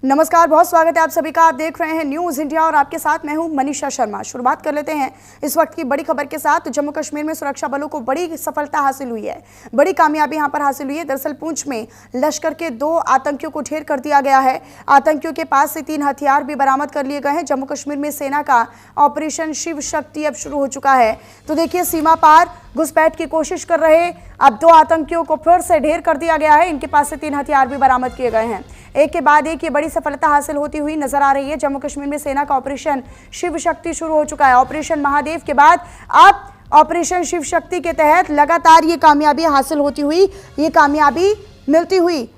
नमस्कार, बहुत स्वागत है आप सभी का। आप देख रहे हैं न्यूज़ इंडिया और आपके साथ मैं हूं मनीषा शर्मा। शुरुआत कर लेते हैं इस वक्त की बड़ी खबर के साथ। जम्मू कश्मीर में सुरक्षा बलों को बड़ी सफलता हासिल हुई है, बड़ी कामयाबी यहां पर हासिल हुई है। दरअसल पुंछ में लश्कर के 2 आतंकियों को ढेर कर दिया गया है। आतंकियों के पास से 3 हथियार भी बरामद कर लिए गए हैं। जम्मू कश्मीर में सेना का ऑपरेशन शिव शक्ति अब शुरू हो चुका है। तो देखिए, सीमा पार घुसपैठ की कोशिश कर रहे अब 2 आतंकियों को फिर से ढेर कर दिया गया है। इनके पास से 3 हथियार भी बरामद किए गए हैं। एक के बाद एक ये बड़ी सफलता हासिल होती हुई नजर आ रही है। जम्मू कश्मीर में सेना का ऑपरेशन शिव शक्ति शुरू हो चुका है। ऑपरेशन महादेव के बाद अब ऑपरेशन शिव शक्ति के तहत लगातार ये कामयाबी हासिल होती हुई, ये कामयाबी मिलती हुई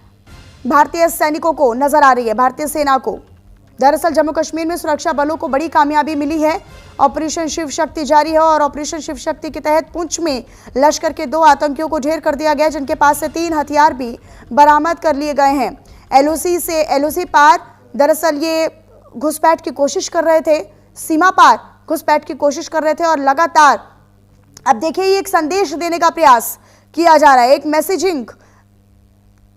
भारतीय सैनिकों को नजर आ रही है, भारतीय सेना को। दरअसल जम्मू कश्मीर में सुरक्षा बलों को बड़ी कामयाबी मिली है। ऑपरेशन शिव शक्ति जारी है और ऑपरेशन शिव शक्ति के तहत पुंछ में लश्कर के 2 आतंकियों को ढेर कर दिया गया, जिनके पास से 3 हथियार भी बरामद कर लिए गए हैं। एलओसी पार दरअसल ये घुसपैठ की कोशिश कर रहे थे, सीमा पार घुसपैठ की कोशिश कर रहे थे और लगातार अब देखिए ये एक संदेश देने का प्रयास किया जा रहा है, एक मैसेजिंग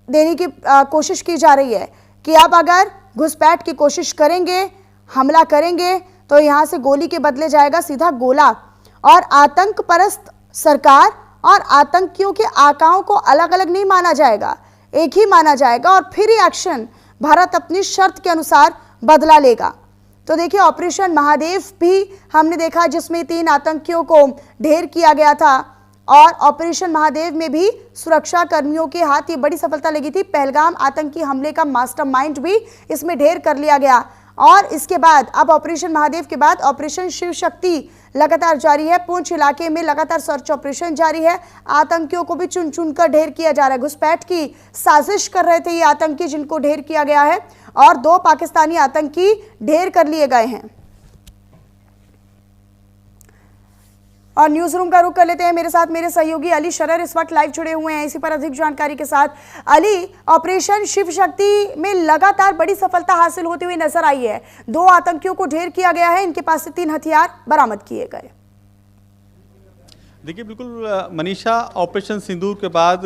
देने की कोशिश की जा रही है कि आप अगर घुसपैठ की कोशिश करेंगे, हमला करेंगे तो यहां से गोली के बदले जाएगा सीधा गोला। और आतंक परस्त सरकार और आतंकियों के आकाओं को अलग अलग नहीं माना जाएगा, एक ही माना जाएगा और फिर ही एक्शन भारत अपनी शर्त के अनुसार बदला लेगा। तो देखिए, ऑपरेशन महादेव भी हमने देखा जिसमें 3 आतंकियों को ढेर किया गया था और ऑपरेशन महादेव में भी सुरक्षा कर्मियों के हाथ ये बड़ी सफलता लगी थी। पहलगाम आतंकी हमले का मास्टरमाइंड भी इसमें ढेर कर लिया गया और इसके बाद अब ऑपरेशन महादेव के बाद ऑपरेशन शिव शक्ति लगातार जारी है। पुंछ इलाके में लगातार सर्च ऑपरेशन जारी है। आतंकियों को भी चुन चुन कर ढेर किया जा रहा है। घुसपैठ की साजिश कर रहे थे ये आतंकी, जिनको ढेर किया गया है और 2 पाकिस्तानी आतंकी ढेर कर लिए गए हैं। और न्यूज रूम का रुख कर लेते हैं। मेरे साथ मेरे सहयोगी अली शरर इस वक्त लाइव जुड़े हुए हैं इसी पर अधिक जानकारी के साथ। अली, ऑपरेशन शिव शक्ति में लगातार बड़ी सफलता हासिल होती हुई नजर आई है। 2 आतंकियों को ढेर किया गया है, इनके पास से 3 हथियार बरामद किए गए। देखिए, बिल्कुल मनीषा, ऑपरेशन सिंदूर के बाद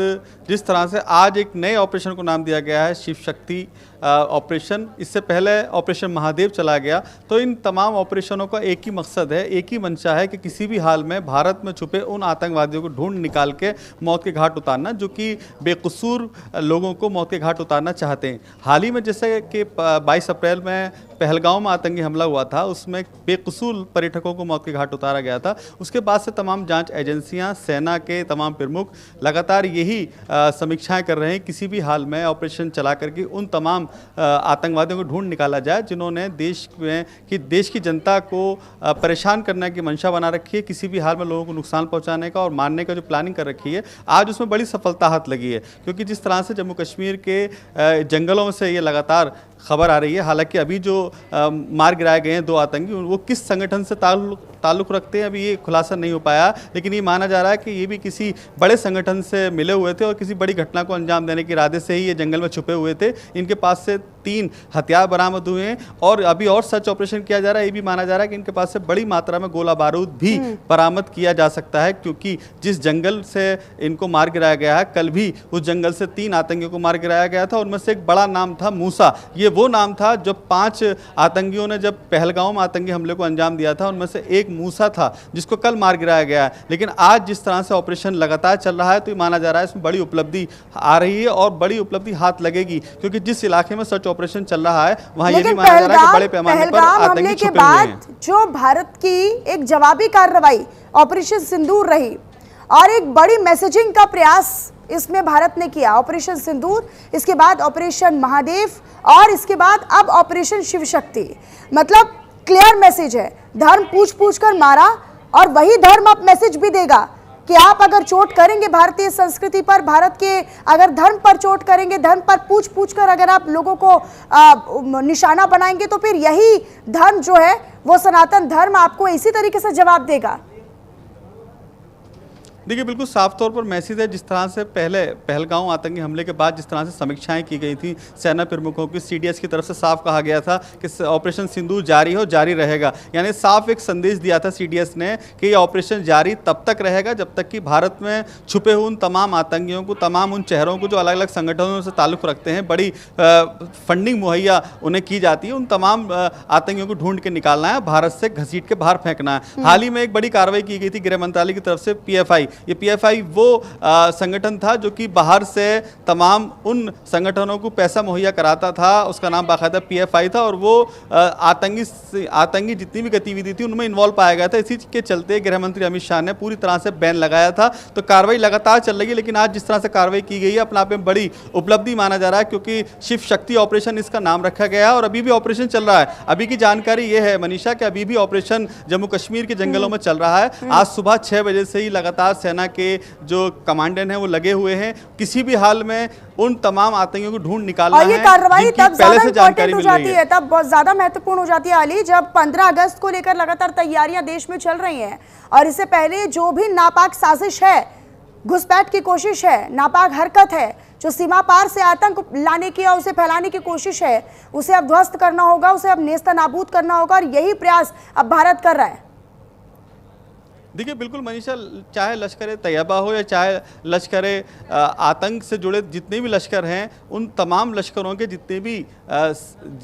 जिस तरह से आज एक नए ऑपरेशन को नाम दिया गया है शिव शक्ति ऑपरेशन, इससे पहले ऑपरेशन महादेव चला गया, तो इन तमाम ऑपरेशनों का एक ही मकसद है, एक ही मंशा है कि किसी भी हाल में भारत में छुपे उन आतंकवादियों को ढूंढ निकाल के मौत के घाट उतारना, जो कि बेकसूर लोगों को मौत के घाट उतारना चाहते हैं। हाल ही में जैसे कि 22 अप्रैल में पहलगाम में आतंकी हमला हुआ था, उसमें बेकसूर पर्यटकों को मौत के घाट उतारा गया था। उसके बाद से तमाम जांच एजेंसियां, सेना के तमाम प्रमुख लगातार यही समीक्षाएं कर रहे हैं, किसी भी हाल में ऑपरेशन चला करके उन तमाम आतंकवादियों को ढूंढ निकाला जाए जिन्होंने देश की जनता को परेशान करने की मंशा बना रखी है, किसी भी हाल में लोगों को नुकसान पहुंचाने का और मारने का जो प्लानिंग कर रखी है। आज उसमें बड़ी सफलता हाथ लगी है, क्योंकि जिस तरह से जम्मू कश्मीर के जंगलों से ये लगातार खबर आ रही है, हालांकि अभी जो मार गिराए गए हैं 2 आतंकी, वो किस संगठन से ताल्लुक़ रखते हैं अभी ये खुलासा नहीं हो पाया, लेकिन ये माना जा रहा है कि ये भी किसी बड़े संगठन से मिले हुए थे और किसी बड़ी घटना को अंजाम देने के इरादे से ही ये जंगल में छुपे हुए थे। इनके पास से 3 हथियार बरामद हुए हैं और अभी और सर्च ऑपरेशन किया जा रहा है। ये भी माना जा रहा है कि इनके पास से बड़ी मात्रा में गोला बारूद भी बरामद किया जा सकता है, क्योंकि जिस जंगल से इनको मार गिराया गया है, कल भी उस जंगल से 3 आतंकियों को मार गिराया गया था। उनमें से एक बड़ा नाम था मूसा। ये वो नाम था जो 5 आतंकियों ने जब पहलगाम आतंकी हमले को अंजाम दिया था, उनमें से एक मूसा था जिसको कल मार गिराया गया है। लेकिन आज जिस तरह से ऑपरेशन लगातार चल रहा है, तो ये माना जा रहा है इसमें बड़ी उपलब्धि आ रही है और बड़ी उपलब्धि हाथ लगेगी, क्योंकि जिस इलाके में सर्च ऑपरेशन चल रहा है वहां ये भी माना जा रहा है कि बड़े पैमाने पर आतंकी छुपे हुए हैं। जो भारत की एक जवाबी कार्रवाई ऑपरेशन सिंदूर रही और एक बड़ी मैसेजिंग का प्रयास इसमें भारत ने किया। ऑपरेशन सिंदूर, इसके बाद ऑपरेशन महादेव और इसके बाद अब ऑपरेशन शिव शक्ति। मतलब क्लियर मैसेज है, धर्म पूछ पूछ कर मारा और वही धर्म अब मैसेज भी देगा कि आप अगर चोट करेंगे भारतीय संस्कृति पर, भारत के अगर धर्म पर चोट करेंगे, धर्म पर पूछ पूछ कर अगर आप लोगों को निशाना बनाएंगे, तो फिर यही धर्म जो है वो सनातन धर्म आपको इसी तरीके से जवाब देगा। देखिए बिल्कुल साफ तौर पर मैसेज है। जिस तरह से पहले पहलगांव आतंकी हमले के बाद जिस तरह से समीक्षाएं की गई थी सेना प्रमुखों की, सीडीएस की तरफ से साफ कहा गया था कि ऑपरेशन सिंदूर जारी हो, जारी रहेगा। यानी साफ एक संदेश दिया था सीडीएस ने कि ये ऑपरेशन जारी तब तक रहेगा जब तक कि भारत में छुपे हुए उन तमाम आतंकियों को, तमाम उन चेहरों को जो अलग अलग संगठनों से ताल्लुक़ रखते हैं, बड़ी फंडिंग मुहैया उन्हें की जाती है, उन तमाम आतंकियों को ढूंढ के निकालना है, भारत से घसीट के बाहर फेंकना है। हाल ही में एक बड़ी कार्रवाई की गई थी गृह मंत्रालय की तरफ से, पीएफआई। ये पीएफआई वो संगठन था जो कि बाहर से तमाम उन संगठनों को पैसा मुहैया कराता था, उसका नाम बाकायदा पीएफआई था, और वो आतंकी जितनी भी गतिविधि थी उनमें इन्वॉल्व पाया गया था। इसी के चलते गृह मंत्री अमित शाह ने पूरी तरह से बैन लगाया था। तो कार्रवाई लगातार चल रही है, लेकिन आज जिस तरह से कार्रवाई की गई है अपने आप में बड़ी उपलब्धि माना जा रहा है, क्योंकि शिव शक्ति ऑपरेशन इसका नाम रखा गया है और अभी भी ऑपरेशन चल रहा है। अभी की जानकारी ये है मनीषा कि अभी भी ऑपरेशन जम्मू कश्मीर के जंगलों में चल रहा है। आज सुबह 6 बजे से ही लगातार सेना के जो कमांडेंट हैं वो लगे हुए हैं, किसी भी हाल में उन तमाम आतंकियों को ढूंढ निकालना है। और ये कार्रवाई तब ज्यादा इंपॉर्टेंट हो जाती है, तब बहुत ज्यादा महत्वपूर्ण हो जाती है अली, जब 15 अगस्त को लेकर लगातार तैयारियां देश में चल रही हैं और इससे पहले जो भी नापाक साजिश है, घुसपैठ की कोशिश है, नापाक हरकत है, जो सीमा पार से आतंक लाने की और उसे फैलाने की कोशिश है, उसे अब ध्वस्त करना होगा, उसे अब नेस्तनाबूद करना होगा और यही प्रयास अब भारत कर रहा है। देखिए बिल्कुल मनीषा, चाहे लश्कर तैयबा हो या चाहे लश्कर आतंक से जुड़े जितने भी लश्कर हैं, उन तमाम लश्करों के जितने भी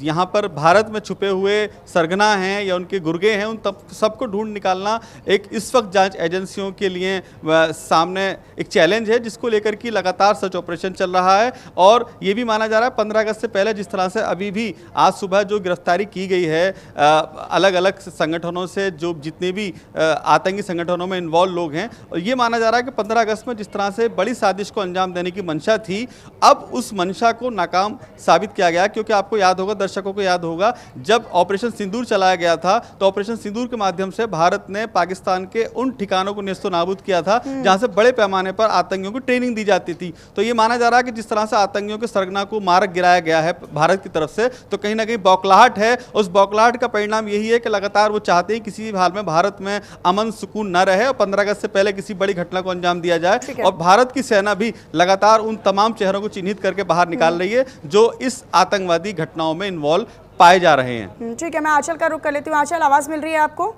यहाँ पर भारत में छुपे हुए सरगना हैं या उनके गुर्गे हैं, उन सबको ढूंढ निकालना एक इस वक्त जांच एजेंसियों के लिए सामने एक चैलेंज है, जिसको लेकर कि लगातार सर्च ऑपरेशन चल रहा है। और ये भी माना जा रहा है 15 अगस्त से पहले जिस तरह से अभी भी आज सुबह जो गिरफ्तारी की गई है अलग अलग संगठनों से, जो जितने भी आतंकी संगठनों में इन्वॉल्व लोग हैं, और ये माना जा रहा है कि 15 अगस्त में जिस तरह से बड़ी साजिश को अंजाम देने की मंशा थी, अब उस मंशा को नाकाम साबित किया गया। क्योंकि आपको याद होगा, दर्शकों को याद होगा, जब ऑपरेशन सिंदूर चलाया गया था तो ऑपरेशन सिंदूर के माध्यम से भारत ने पाकिस्तान के उन ठिकानों को नेस्तनाबूद किया था जहां से बड़े पैमाने पर आतंकियों को ट्रेनिंग दी जाती थी। तो ये माना जा रहा है कि जिस तरह से आतंकियों के सरगना को मारक गिराया गया है भारत की तरफ से, तो कहीं ना कहीं बौखलाहट है। उस बौखलाहट का परिणाम यही है कि लगातार वो चाहते हैं किसी भी हाल में भारत में अमन सुकून न रहे और 15 अगस्त से पहले किसी बड़ी घटना को अंजाम दिया जाए। और भारत की सेना भी लगातार उन तमाम चेहरों को चिन्हित करके बाहर निकाल रही है जो इस आतंकवादी घटनाओं में इन्वॉल्व पाए जा रहे हैं। ठीक है, मैं आंचल का रुख कर लेती हूँ। आंचल, आवाज मिल रही है आपको?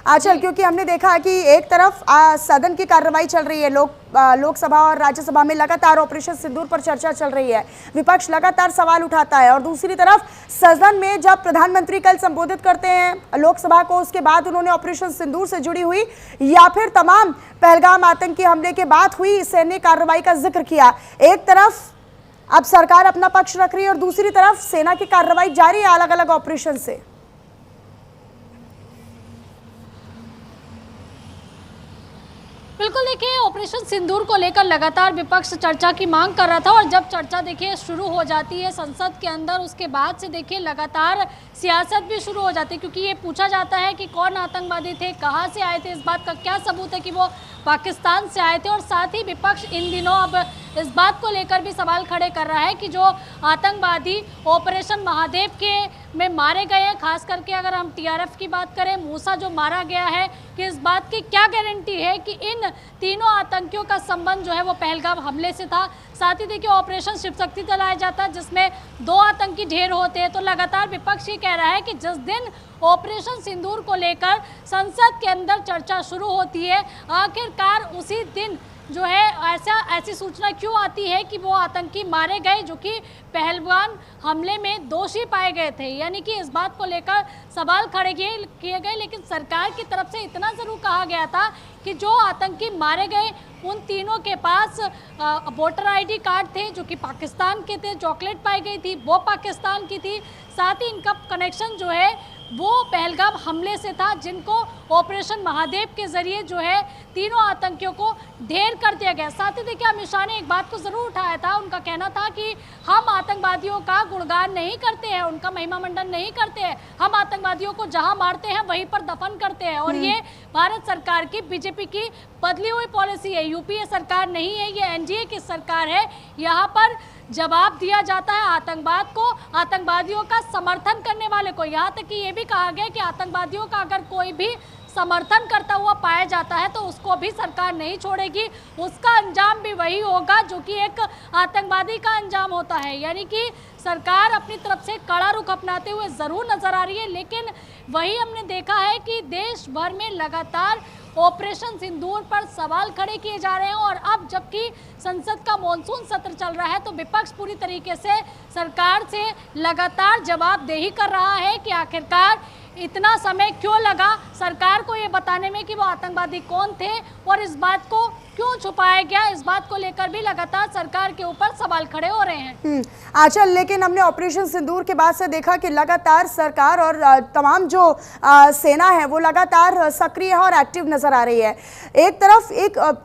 आंचल, क्योंकि हमने देखा कि एक तरफ सदन की कार्रवाई चल रही है, लोकसभा और राज्यसभा में लगातार ऑपरेशन सिंदूर पर चर्चा चल रही है, विपक्ष लगातार सवाल उठाता है, और दूसरी तरफ सदन में जब प्रधानमंत्री कल संबोधित करते हैं लोकसभा को, उसके बाद उन्होंने ऑपरेशन सिंदूर से जुड़ी हुई या फिर तमाम पहलगाम आतंकी हमले के बाद हुई सैन्य कार्रवाई का जिक्र किया। एक तरफ अब सरकार अपना पक्ष रख रही है और दूसरी तरफ सेना की कार्रवाई जारी है अलग अलग ऑपरेशन से। बिल्कुल, देखिए ऑपरेशन सिंदूर को लेकर लगातार विपक्ष चर्चा की मांग कर रहा था, और जब चर्चा देखिए शुरू हो जाती है संसद के अंदर, उसके बाद से देखिए लगातार सियासत भी शुरू हो जाती है, क्योंकि ये पूछा जाता है कि कौन आतंकवादी थे, कहाँ से आए थे, इस बात का क्या सबूत है कि वो पाकिस्तान से आए थे। और साथ ही विपक्ष इन दिनों अब इस बात को लेकर भी सवाल खड़े कर रहा है कि जो आतंकवादी ऑपरेशन महादेव के में मारे गए हैं, खास करके अगर हम टीआरएफ की बात करें, मूसा जो मारा गया है, कि इस बात की क्या गारंटी है कि इन तीनों आतंकियों का संबंध जो है वो पहलगाम हमले से था। साथ ही देखिए ऑपरेशन शिव शक्ति चलाया जाता है जिसमें 2 आतंकी ढेर होते हैं। तो लगातार विपक्ष ये कह रहा है कि जिस दिन ऑपरेशन सिंदूर को लेकर संसद के अंदर चर्चा शुरू होती है, आखिरकार उसी दिन जो है ऐसी सूचना क्यों आती है कि वो आतंकी मारे गए जो कि पहलगाम हमले में दोषी पाए गए थे। यानी कि इस बात को लेकर सवाल खड़े किए गए, लेकिन सरकार की तरफ से इतना ज़रूर कहा गया था कि जो आतंकी मारे गए उन तीनों के पास वोटर आईडी कार्ड थे जो कि पाकिस्तान के थे, चॉकलेट पाई गई थी वो पाकिस्तान की थी, साथ ही इनका कनेक्शन जो है वो पहलगाम हमले से था, जिनको ऑपरेशन महादेव के जरिए जो है तीनों आतंकियों को ढेर कर दिया गया। साथ ही देखिए अमित शाह ने एक बात को ज़रूर उठाया था, उनका कहना था कि हम आतंकवादियों का गुणगान नहीं करते हैं, उनका महिमा मंडन नहीं करते हैं, हम आतंकवादियों को जहां मारते हैं वहीं पर दफन करते हैं। और ये भारत सरकार की, बीजेपी की बदली हुई पॉलिसी है, यूपीए सरकार नहीं है, ये एनडीए की सरकार है। यहाँ पर जवाब दिया जाता है आतंकवाद को, आतंकवादियों का समर्थन करने वाले को। यहाँ तक कि ये भी कहा गया कि आतंकवादियों का अगर कोई भी समर्थन करता हुआ पाया जाता है तो उसको भी सरकार नहीं छोड़ेगी। उसका अंजाम भी वही होगा जो कि एक आतंकवादी का अंजाम होता है। यानी कि सरकार अपनी तरफ से कड़ा रुख अपनाते हुए ज़रूर नजर आ रही है, लेकिन वही हमने देखा है कि देश भर में लगातार ऑपरेशन सिंदूर पर सवाल खड़े किए जा रहे हैं। और अब जबकि संसद का मॉनसून सत्र चल रहा है तो विपक्ष पूरी तरीके से सरकार से लगातार जवाबदेही कर रहा है कि आखिरकार इतना समय क्यों लगा सरकार को ये बताने में कि वो आतंकवादी कौन थे और इस बात को क्यों छुपाया गया। इस बात को लेकर भी लगातार सरकार के ऊपर सवाल खड़े हो रहे हैं। आंचल, लेकिन हमने ऑपरेशन सिंदूर के बाद से देखा कि लगातार सरकार और तमाम जो सेना है वो लगातार सक्रिय है और एक्टिव नजर आ रही है। एक तरफ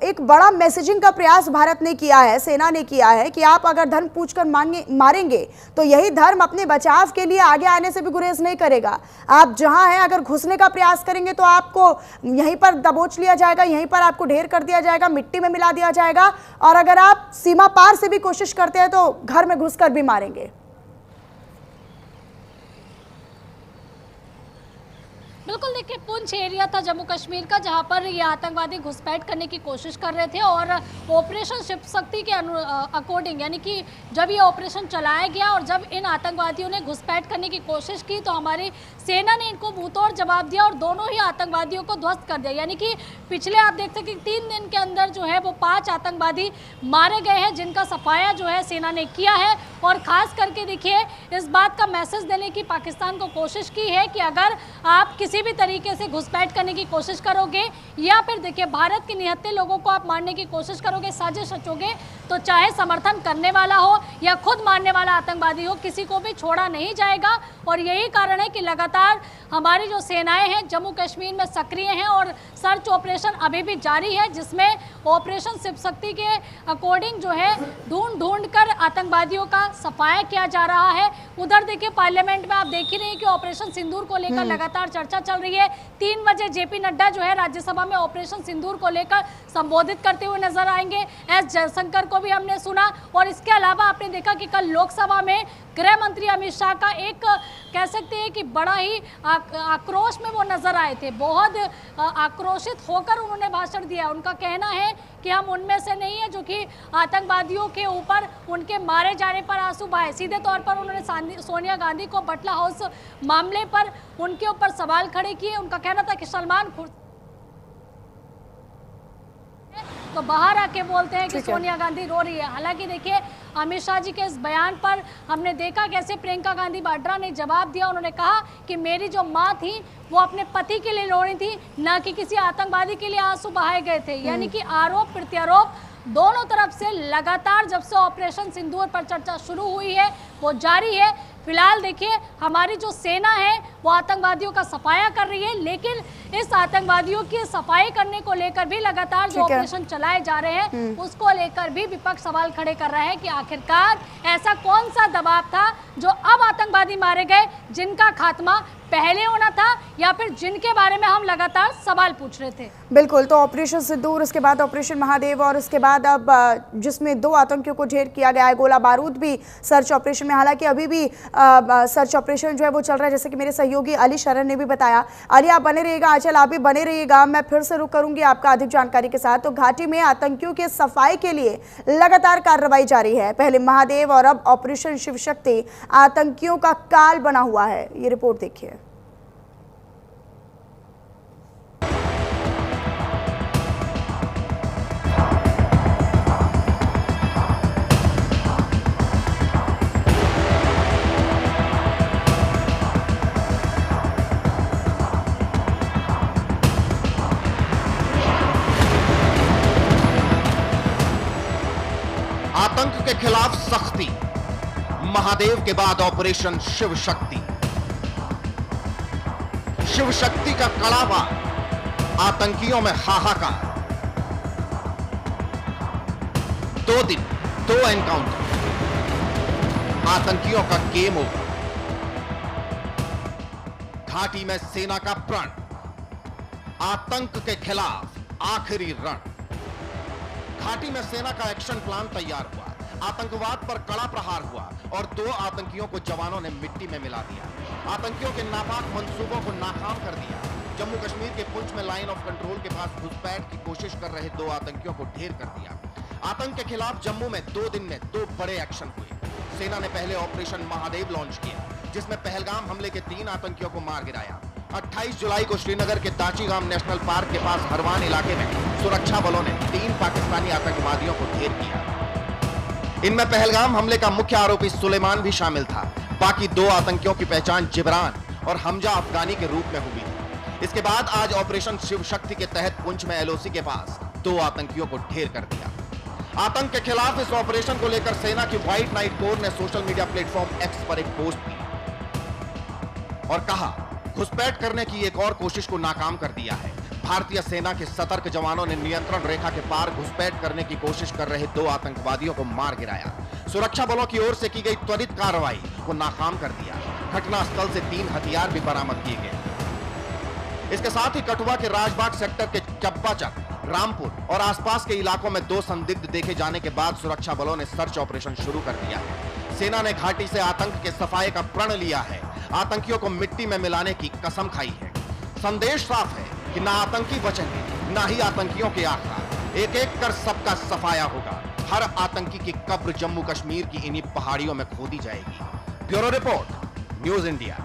एक बड़ा मैसेजिंग का प्रयास भारत ने किया है, सेना ने किया है कि आप अगर धर्म पूछकर मारेंगे तो यही धर्म अपने बचाव के लिए आगे आने से भी गुरेज नहीं करेगा। आप जहां हैं अगर घुसने का प्रयास करेंगे तो आपको यहीं पर दबोच लिया जाएगा, यहीं पर आपको ढेर कर दिया जाएगा, मिट्टी में मिला दिया जाएगा, और अगर आप सीमा पार से भी कोशिश करते हैं तो घर में घुसकर भी मारेंगे। बिल्कुल, देखिए पुंछ एरिया था जम्मू कश्मीर का जहां पर ये आतंकवादी घुसपैठ करने की कोशिश कर रहे थे और ऑपरेशन शिव शक्ति के अकॉर्डिंग, यानी कि जब ये ऑपरेशन चलाया गया और जब इन आतंकवादियों ने घुसपैठ करने की कोशिश की तो हमारी सेना ने इनको मुंहतोड़ जवाब दिया और दोनों ही आतंकवादियों को ध्वस्त कर दिया। यानी कि पिछले आप देख सकते 3 दिन के अंदर जो है वो 5 आतंकवादी मारे गए हैं जिनका सफाया जो है सेना ने किया है। और ख़ास करके देखिए इस बात का मैसेज देने की पाकिस्तान को कोशिश की है कि अगर आप किसी भी तरीके से घुसपैठ करने की कोशिश करोगे या फिर देखिए भारत के निहत्थे लोगों को आप मारने की कोशिश करोगे, साजिश रचोगे, तो चाहे समर्थन करने वाला हो या खुद मारने वाला आतंकवादी हो, किसी को भी छोड़ा नहीं जाएगा। और यही कारण है कि लगातार हमारी जो सेनाएं हैं जम्मू कश्मीर में सक्रिय हैं और सर्च ऑपरेशन अभी भी जारी है, जिसमें ऑपरेशन शिव शक्ति के अकॉर्डिंग जो है ढूंढ कर आतंकवादियों का सफाया किया जा रहा है। उधर देखिए पार्लियामेंट में आप देख ही रहे हैं कि ऑपरेशन सिंदूर को लेकर लगातार चर्चा चल रही है। 3 बजे जेपी नड्डा जो है राज्यसभा में ऑपरेशन सिंदूर को लेकर संबोधित करते हुए नजर आएंगे। एस जयशंकर को भी हमने सुना और इसके अलावा आपने देखा कि कल लोकसभा में गृह मंत्री अमित शाह का एक कह सकते हैं कि बड़ा ही आक्रोश में वो नजर आए थे। बहुत आक्रोशित होकर उन्होंने भाषण दिया। उनका कहना है कि हम उनमें से नहीं है जो कि आतंकवादियों के ऊपर उनके मारे जाने पर आंसू बहाए। सीधे तौर पर उन्होंने सोनिया गांधी को बटला हाउस मामले पर उनके ऊपर सवाल खड़े किए। उनका कहना था कि सलमान तो बाहर आके बोलते हैं कि सोनिया गांधी रो रही है। हालांकि देखिए अमित शाह जी के इस बयान पर हमने देखा कैसे प्रियंका गांधी वाड्रा ने जवाब दिया। उन्होंने कहा कि मेरी जो माँ थी वो अपने पति के लिए रो रही थी, ना कि किसी आतंकवादी के लिए आंसू बहाए गए थे। यानी कि आरोप प्रत्यारोप दोनों तरफ से लगातार जब से ऑपरेशन सिंदूर पर चर्चा शुरू हुई है वो जारी है। फिलहाल देखिए हमारी जो सेना है वो आतंकवादियों का सफाया कर रही है, लेकिन इस आतंकवादियों की सफाई करने को लेकर भी लगातार जो ऑपरेशन चलाए जा रहे हैं उसको लेकर भी विपक्ष सवाल खड़े कर रहा है कि आखिरकार ऐसा कौन सा दबाव था जो अब आतंकवादी मारे गए, जिनका खात्मा पहले होना था या फिर जिनके बारे में हम लगातार सवाल पूछ रहे थे। बिल्कुल, तो ऑपरेशन सिंदूर, उसके बाद ऑपरेशन महादेव और उसके बाद अब जिसमें 2 आतंकियों को ढेर किया गया है, गोला बारूद भी सर्च ऑपरेशन में। हालांकि अभी भी सर्च ऑपरेशन जो है वो चल रहा है, जैसे कि मेरे सहयोगी अली शरण ने भी बताया। अली आप बने रहिएगा, आंचल आप भी बने रहिएगा। मैं फिर से रुक करूंगी आपका अधिक जानकारी के साथ। तो घाटी में आतंकियों के सफाई के लिए लगातार कार्रवाई जारी है। पहले महादेव और अब ऑपरेशन शिव शक्ति, आतंकियों का काल बना हुआ है। ये रिपोर्ट देखिए। आतंक के खिलाफ सख्ती, महादेव के बाद ऑपरेशन शिव शक्ति। शिव शक्ति का कड़ा वार, आतंकियों में हाहाकार। 2 दिन 2 एनकाउंटर, आतंकियों का गेम ओवर। घाटी में सेना का प्रण, आतंक के खिलाफ आखिरी रण। घाटी में सेना का एक्शन प्लान तैयार हुआ, आतंकवाद पर कड़ा प्रहार हुआ और 2 आतंकियों को जवानों ने मिट्टी में मिला दिया। आतंकियों के नापाक मंसूबों को नाकाम कर दिया। जम्मू कश्मीर के पुंछ में लाइन ऑफ कंट्रोल के पास घुसपैठ की कोशिश कर रहे 2 आतंकियों को ढेर कर दिया। आतंक के खिलाफ जम्मू में 2 दिन में 2 बड़े एक्शन हुए। सेना ने पहले ऑपरेशन महादेव लॉन्च किया, जिसमें पहलगाम हमले के 3 आतंकियों को मार गिराया। 28 जुलाई को श्रीनगर के दाचीगाम नेशनल पार्क के पास हरवान इलाके में सुरक्षा बलों ने 3 पाकिस्तानी आतंकवादियों को ढेर किया। इनमें पहलगाम हमले का मुख्य आरोपी सुलेमान भी शामिल था। बाकी 2 आतंकियों की पहचान जिब्रान और हमजा अफगानी के रूप में हुई थी। इसके बाद आज ऑपरेशन शिव शक्ति के तहत पुंछ में एलओसी के पास 2 आतंकियों को ढेर कर दिया। आतंक के खिलाफ इस ऑपरेशन को लेकर सेना की व्हाइट नाइट कोर ने सोशल मीडिया प्लेटफॉर्म एक्स पर एक पोस्ट दी और कहा, घुसपैठ करने की एक और कोशिश को नाकाम कर दिया है। भारतीय सेना के सतर्क जवानों ने नियंत्रण रेखा के पार घुसपैठ करने की कोशिश कर रहे 2 आतंकवादियों को मार गिराया। सुरक्षा बलों की ओर से की गई त्वरित कार्रवाई को नाकाम कर दिया। घटनास्थल से 3 हथियार भी बरामद किए गए। इसके साथ ही कठुआ के राजबाग सेक्टर के चब्बाचक, रामपुर और आसपास के इलाकों में 2 संदिग्ध देखे जाने के बाद सुरक्षा बलों ने सर्च ऑपरेशन शुरू कर दिया है। सेना ने घाटी से आतंक के सफाये का प्रण लिया है, आतंकियों को मिट्टी में मिलाने की कसम खाई है। संदेश साफ है कि ना आतंकी बचेंगे, ना ही आतंकियों के आखिर। एक एक कर सबका सफाया होगा। हर आतंकी की कब्र जम्मू कश्मीर की इन्हीं पहाड़ियों में खोदी जाएगी। Bureau report, news India.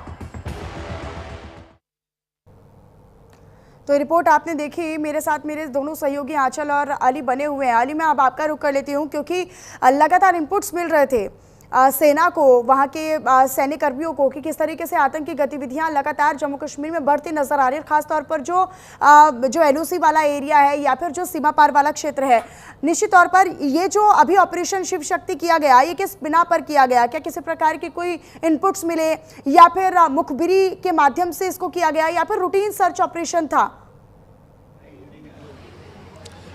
तो ये रिपोर्ट आपने देखी। मेरे साथ मेरे दोनों सहयोगी आंचल और अली बने हुए हैं। अली, मैं अब आपका रुख कर लेती हूँ क्योंकि लगातार इनपुट्स मिल रहे थे सेना को, वहाँ के सैनिक कर्मियों को, कि किस तरीके से आतंकी गतिविधियाँ लगातार जम्मू कश्मीर में बढ़ती नजर आ रही है। खासतौर पर जो एलओसी वाला एरिया है या फिर जो सीमा पार वाला क्षेत्र है। निश्चित तौर पर ये जो अभी ऑपरेशन शिव शक्ति किया गया, ये किस बिना पर किया गया? क्या किसी प्रकार की कोई इनपुट्स मिले या फिर मुखबिरी के माध्यम से इसको किया गया या फिर रूटीन सर्च ऑपरेशन था?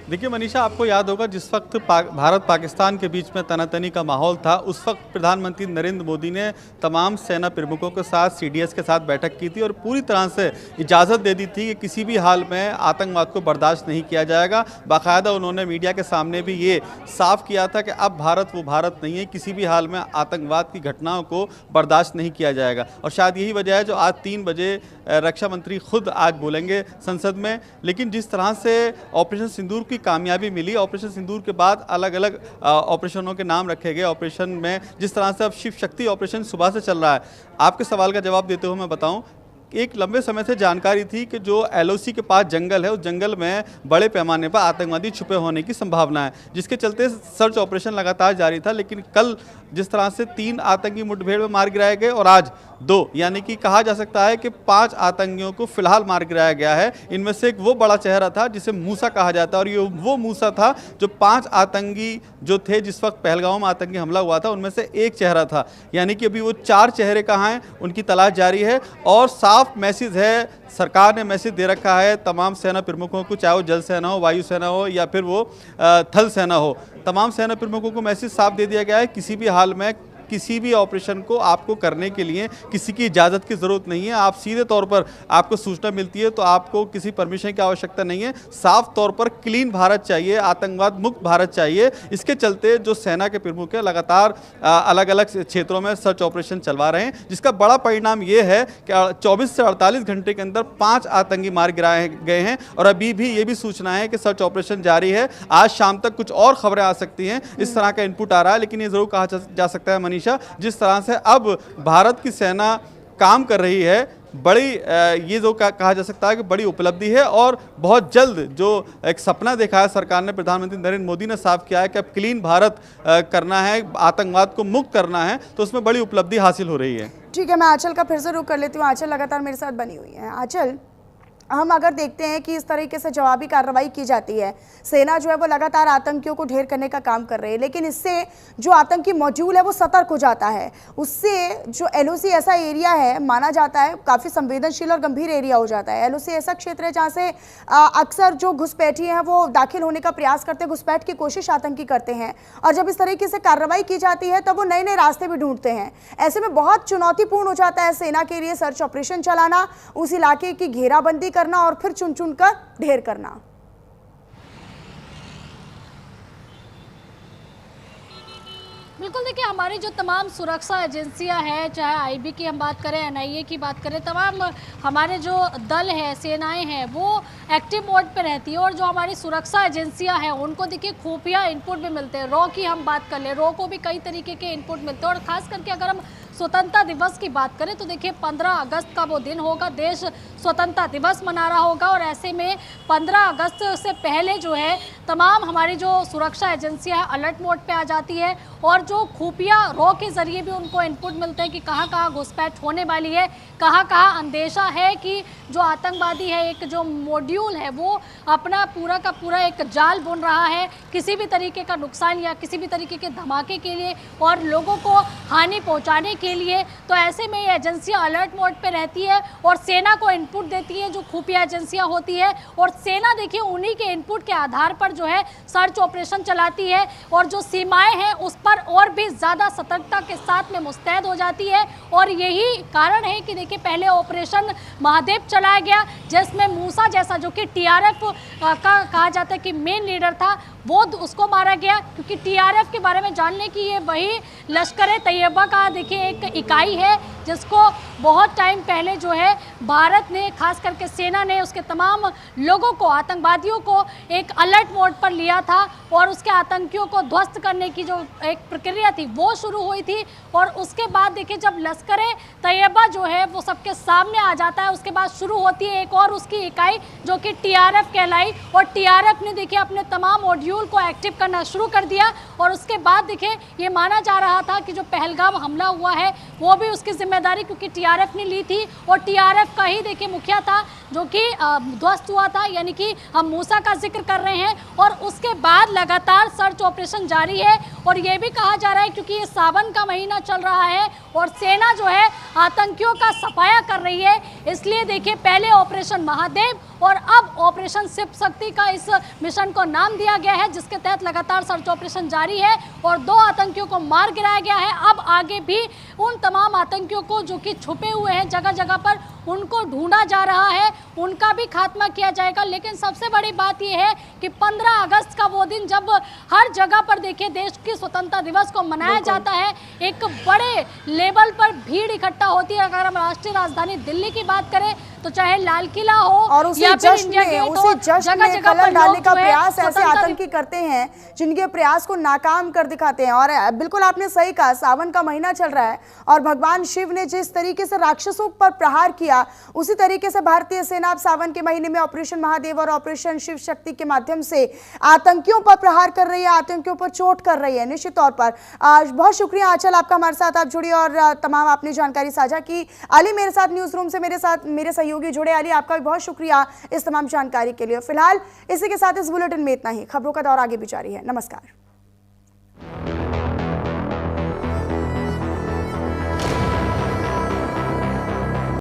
देखिए मनीषा, आपको याद होगा जिस वक्त भारत पाकिस्तान के बीच में तनातनी का माहौल था, उस वक्त प्रधानमंत्री नरेंद्र मोदी ने तमाम सेना प्रमुखों के साथ सीडीएस के साथ बैठक की थी और पूरी तरह से इजाज़त दे दी थी कि किसी भी हाल में आतंकवाद को बर्दाश्त नहीं किया जाएगा। बाकायदा उन्होंने मीडिया के सामने भी ये साफ किया था कि अब भारत वो भारत नहीं है, किसी भी हाल में आतंकवाद की घटनाओं को बर्दाश्त नहीं किया जाएगा। और शायद यही वजह है जो आज 3 बजे रक्षा मंत्री खुद आज बोलेंगे संसद में। लेकिन जिस तरह से ऑपरेशन सिंदूर की कामयाबी मिली, ऑपरेशन सिंदूर के बाद अलग अलग ऑपरेशनों के नाम रखे गए। ऑपरेशन में जिस तरह से अब शिव शक्ति ऑपरेशन सुबह से चल रहा है, आपके सवाल का जवाब देते हुए मैं बताऊं, एक लंबे समय से जानकारी थी कि जो एलओसी के पास जंगल है, उस जंगल में बड़े पैमाने पर आतंकवादी छुपे होने की संभावना है, जिसके चलते सर्च ऑपरेशन लगातार जारी था। लेकिन कल जिस तरह से 3 आतंकी मुठभेड़ में मार गिराए गए और आज 2, यानी कि कहा जा सकता है कि 5 आतंकियों को फिलहाल मार गिराया गया है। इनमें से एक वो बड़ा चेहरा था जिसे मूसा कहा जाता है और ये वो मूसा था जो 5 आतंकी जो थे जिस वक्त पहलगाम में आतंकी हमला हुआ था, उनमें से एक चेहरा था। यानी कि अभी वो 4 चेहरे कहाँ हैं, उनकी तलाश जारी है। और साफ मैसेज है, सरकार ने मैसेज दे रखा है तमाम सेना प्रमुखों को, चाहे वो जल सेना हो, वायु सेना हो या फिर वो थल सेना हो, तमाम सेना प्रमुखों को मैसेज साफ दे दिया गया है, किसी भी हाल में किसी भी ऑपरेशन को आपको करने के लिए किसी की इजाज़त की ज़रूरत नहीं है। आप सीधे तौर पर आपको सूचना मिलती है तो आपको किसी परमिशन की आवश्यकता नहीं है। साफ तौर पर क्लीन भारत चाहिए, आतंकवाद मुक्त भारत चाहिए। इसके चलते जो सेना के प्रमुख हैं लगातार अलग अलग क्षेत्रों में सर्च ऑपरेशन चलवा रहे हैं, जिसका बड़ा परिणाम ये है कि 24 से 48 घंटे के अंदर 5 आतंकी मार गिराए गए हैं। और अभी भी ये भी सूचना है कि सर्च ऑपरेशन जारी है। आज शाम तक कुछ और खबरें आ सकती हैं, इस तरह का इनपुट आ रहा है। लेकिन ये ज़रूर कहा जा सकता है मनीषा, जिस तरह से अब भारत की सेना काम कर रही है, बड़ी ये जो कहा जा सकता है कि बड़ी उपलब्धि है। और बहुत जल्द जो एक सपना देखा है सरकार ने, प्रधानमंत्री नरेंद्र मोदी ने साफ किया है कि अब क्लीन भारत करना है, आतंकवाद को मुक्त करना है, तो उसमें बड़ी उपलब्धि हासिल हो रही है। ठीक है, मैं आंचल का फिर से रुख कर लेती हूँ। आंचल लगातार मेरे साथ बनी हुई है। आंचल, हम अगर देखते हैं कि इस तरीके से जवाबी कार्रवाई की जाती है, सेना जो है वो लगातार आतंकियों को ढेर करने का काम कर रही है, लेकिन इससे जो आतंकी मॉड्यूल है वो सतर्क हो जाता है। उससे जो एलओसी ऐसा एरिया है, माना जाता है काफ़ी संवेदनशील और गंभीर एरिया हो जाता है। एलओसी ऐसा क्षेत्र है जहाँ से अक्सर जो घुसपैठी हैं वो दाखिल होने का प्रयास करते हैं, घुसपैठ की कोशिश आतंकी करते हैं। और जब इस तरीके से कार्रवाई की जाती है तब वो नए नए रास्ते भी ढूंढते हैं। ऐसे में बहुत चुनौतीपूर्ण हो जाता है सेना के लिए सर्च ऑपरेशन चलाना, उस इलाके की घेराबंदी करना और फिर चुन चुन कर ढेर करना। बिल्कुल देखिए, हमारी जो तमाम सुरक्षा एजेंसियां हैं, चाहे आईबी की हम बात करें, एनआईए की बात करें, तमाम हमारे जो दल है, सेनाएं हैं, वो एक्टिव मोड पे रहती है। और जो हमारी सुरक्षा एजेंसियां हैं उनको देखिए खुफिया इनपुट भी मिलते हैं। रॉ की हम बात कर लें, रॉ को भी कई तरीके के इनपुट मिलते हैं। और खास करके अगर हम स्वतंत्रता दिवस की बात करें तो देखिए 15 अगस्त का वो दिन होगा, देश स्वतंत्रता दिवस मना रहा होगा। और ऐसे में 15 अगस्त से पहले जो है तमाम हमारी जो सुरक्षा एजेंसियां है अलर्ट मोड पे आ जाती है। और जो खुफिया रॉ के जरिए भी उनको इनपुट मिलते हैं कि कहाँ कहाँ घुसपैठ होने वाली है, कहाँ कहाँ अंदेशा है कि जो आतंकवादी है, एक जो मॉड्यूल है वो अपना पूरा का पूरा एक जाल बुन रहा है किसी भी तरीके का नुकसान या किसी भी तरीके के धमाके के लिए और लोगों को हानि पहुंचाने के लिए। तो ऐसे में ये एजेंसियां अलर्ट मोड पे रहती है और सेना को इनपुट देती है, जो खुफिया एजेंसियां होती है। और सेना देखिए उन्हीं के इनपुट के आधार पर जो है सर्च ऑपरेशन चलाती है और जो सीमाएं हैं उस पर और भी ज़्यादा सतर्कता के साथ में मुस्तैद हो जाती है। और यही कारण है कि देखिए पहले ऑपरेशन महादेव चलाया गया, जिसमें मूसा जैसा जो कि टीआरएफ का कहा जाता है कि मेन लीडर था, वो उसको मारा गया। क्योंकि टीआरएफ के बारे में जानने की ये वही लश्कर तैयबा का देखिए एक इकाई है जिसको बहुत टाइम पहले जो है भारत ने, खास करके सेना ने, उसके तमाम लोगों को, आतंकवादियों को एक अलर्ट मोड पर लिया था और उसके आतंकियों को ध्वस्त करने की जो एक प्रक्रिया थी वो शुरू हुई थी। और उसके बाद देखिए जब लश्कर तैयबा जो है वो सबके सामने आ जाता है, उसके बाद शुरू होती है एक और उसकी इकाई जो कि टीआरएफ कहलाई। और टीआरएफ ने देखिए अपने तमाम मॉड्यूल को एक्टिव करना शुरू कर दिया। और उसके बाद देखिए ये माना जा रहा था कि जो पहलगाम हमला हुआ है वो भी उसकी जिम्मेदारी क्योंकि टीआरएफ ने ली थी और टीआरएफ का ही देखिए मुखिया था जो कि ध्वस्त हुआ था, यानी कि हम मूसा का जिक्र कर रहे हैं। और उसके बाद लगातार सर्च ऑपरेशन जारी है और ये भी कहा जा रहा है क्योंकि ये सावन का महीना चल रहा है और सेना जो है आतंकियों का सफाया कर रही है, इसलिए देखिए पहले ऑपरेशन महादेव और अब ऑपरेशन शिव शक्ति का इस मिशन को नाम दिया गया है, जिसके तहत लगातार सर्च ऑपरेशन जारी है और 2 आतंकियों को मार गिराया गया है। अब आगे भी उन तमाम आतंकियों को जो कि छुपे हुए हैं जगह जगह पर, उनको ढूंढा जा रहा है, उनका भी खात्मा किया जाएगा। लेकिन सबसे बड़ी बात यह है कि 15 अगस्त का वो दिन जब हर जगह पर देखिए देश की स्वतंत्रता दिवस को मनाया जाता है, एक बड़े लेवल पर भीड़ इकट्ठा होती है। अगर हम राष्ट्रीय राजधानी दिल्ली की बात करें तो चाहे लाल किला हो और उसी जश्न में खलल डालने का प्रयास ऐसे आतंकी करते हैं जिनके प्रयास को नाकाम कर दिखाते हैं। और बिल्कुल आपने सही कहा, सावन का महीना चल रहा है और भगवान शिव ने जिस तरीके से राक्षसों पर प्रहार किया उसी तरीके से भारतीय सेना अब सावन के महीने में ऑपरेशन महादेव और ऑपरेशन शिव शक्ति के माध्यम से आतंकियों पर प्रहार कर रही है, आतंकियों पर चोट कर रही है। निश्चित तौर पर बहुत शुक्रिया आंचल आपका, हमारे साथ आप जुड़ी और तमाम आपने जानकारी साझा की। अली मेरे साथ न्यूज रूम से मेरे सहयोगी जुड़े। अली आपका भी बहुत शुक्रिया इस तमाम जानकारी के लिए। फिलहाल इसी के साथ इस बुलेटिन में इतना ही। खबरों का दौर आगे भी जारी है। नमस्कार।